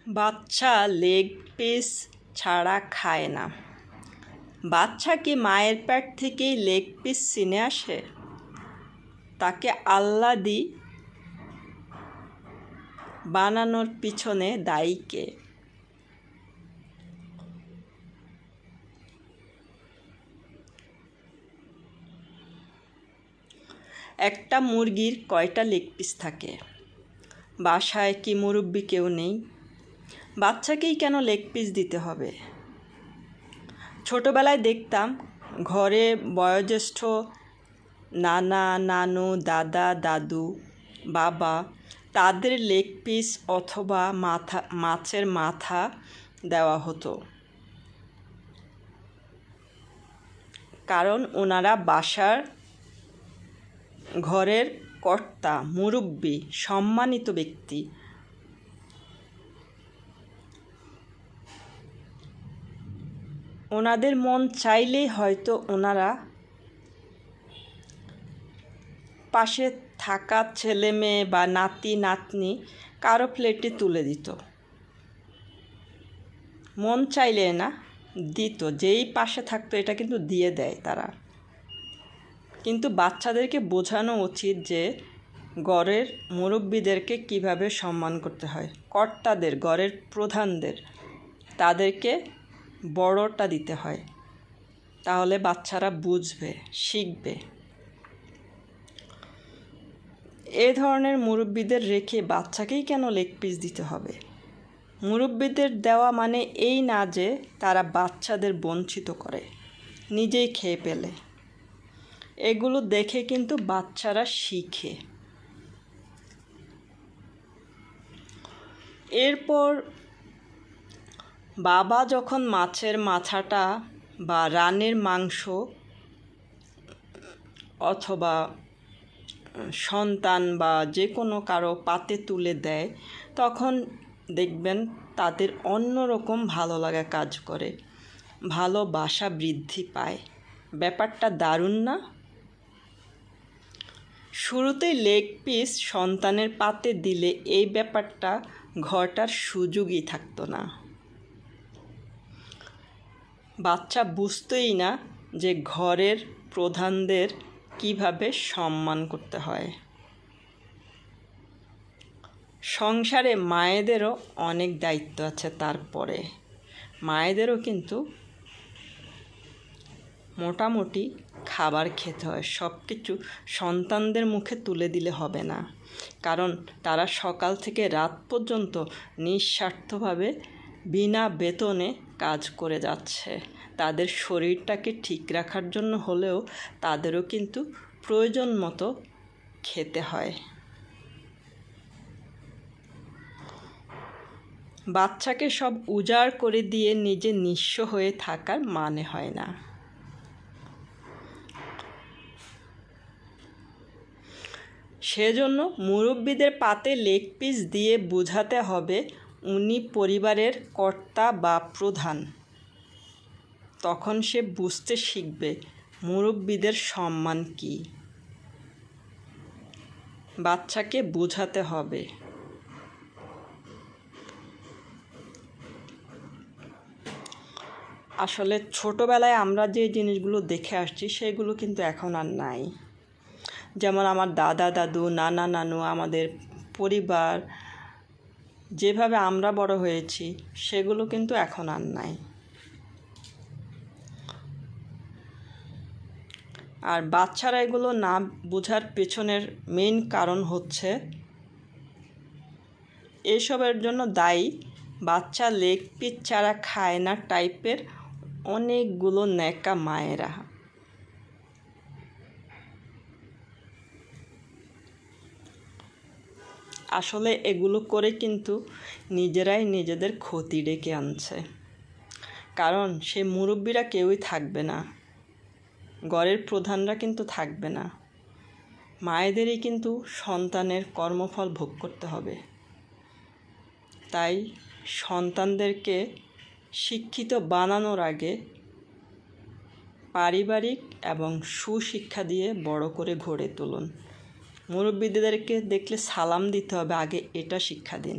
বাচ্চা leg piece ছাড়া খায় না। বাচ্চা কি মায়ের পেট থেকেই লেগ পিস চিনে আসে? তাকে আল্লাহ দি বানানোর পিছনে দায়ী কে? একটা মুরগির কয়টা লেগ পিস থাকে? বাসায় কি মুরব্বি কেউ নেই? বাচ্চাকেই কেন লেগ পিস দিতে হবে? ছোটোবেলায় দেখতাম ঘরে বয়োজ্যেষ্ঠ নানা নানু দাদা দাদু বাবা তাদের লেগ পিস অথবা মাছের মাথা দেওয়া হতো, কারণ ওনারা বাসার ঘরের কর্তা, মুরব্বি, সম্মানিত ব্যক্তি। ওনাদের মন চাইলেই হয়তো ওনারা পাশে থাকা ছেলে মেয়ে বা নাতি নাতনি কারো প্লেটে তুলে দিত। মন চাইলে না, দিত। যেই পাশে থাকতো এটা কিন্তু দিয়ে দেয় তারা। কিন্তু বাচ্চাদেরকে বোঝানো উচিত যে ঘরের মুরব্বিদেরকে কিভাবে সম্মান করতে হয়, কর্তাদের, ঘরের প্রধানদের, তাদেরকে বড়টা দিতে হয়। তাহলে বাচ্চারা বুঝবে, শিখবে। এ ধরনের মুরব্বিদের রেখে বাচ্চাকেই কেন লেগ পিস দিতে হবে? মুরব্বিদের দেওয়া মানে এই না যে তারা বাচ্চাদের বঞ্চিত করে, নিজেই খেয়ে ফেলে। এগুলো দেখে কিন্তু বাচ্চারা শিখে। এরপর বাবা যখন মাছের মাথাটা বা রানের মাংস অথবা সন্তান বা যে কোনো কারো পাতে তুলে দেয়, তখন দেখবেন তাদের অন্যরকম ভালো লাগা কাজ করে, ভালোবাসা বৃদ্ধি পায়। ব্যাপারটা দারুণ না? শুরুতেই লেগ পিস সন্তানের পাতে দিলে এই ব্যাপারটা ঘটার সুযোগই থাকতো না। বাচ্চা বুঝতোই না যে ঘরের প্রধানদের কিভাবে সম্মান করতে হয়। সংসারে মায়েদেরও অনেক দায়িত্ব আছে। তারপরে মায়েদেরও কিন্তু মোটামুটি খাবার খেতে হয়। সব কিছু সন্তানদের মুখে তুলে দিলে হবে না, কারণ তারা সকাল থেকে রাত পর্যন্ত নিঃস্বার্থভাবে বিনা বেতনে কাজ করে যাচ্ছে। তাদের শরীরটাকে ঠিক রাখার জন্য হলেও তাদেরও কিন্তু প্রয়োজন মতো খেতে হয়। বাচ্চাকে সব উজাড় করে দিয়ে নিজে নিঃস্ব হয়ে থাকার মানে হয় না। সেজন্য মুরব্বিদের পাতে লেগ পিস দিয়ে বোঝাতে হবে উনি পরিবারের কর্তা বা প্রধান। তখন সে বুঝতে শিখবে মুরব্বিদের সম্মান কী। বাচ্চাকে বোঝাতে হবে। আসলে ছোটোবেলায় আমরা যে জিনিসগুলো দেখে আসছি সেগুলো কিন্তু এখন আর নাই। যেমন আমার দাদা দাদু নানা নানু, আমাদের পরিবার যেভাবে আমরা বড় হয়েছি সেগুলো কিন্তু এখন আর নাই। আর বাচ্চারা এগুলো না বোঝার পেছনের মেইন কারণ হচ্ছে এসবের জন্য দায়ী বাচ্চা লেগ পিস ছাড়া খায় না টাইপের অনেকগুলো ন্যাকা মায়েরা। আসলে এগুলো করে কিন্তু নিজেরাই নিজেদের ক্ষতি ডেকে আনছে, কারণ সে মুরব্বিরা কেউই থাকবে না, ঘরের প্রধানরা কিন্তু থাকবে না। মায়েদেরই কিন্তু সন্তানের কর্মফল ভোগ করতে হবে। তাই সন্তানদেরকে শিক্ষিত বানানোর আগে পারিবারিক এবং সুশিক্ষা দিয়ে বড় করে গড়ে তুলুন। মুরব্বিদেরকে দেখলে সালাম দিতে হবে, আগে এটা শিক্ষা দিন।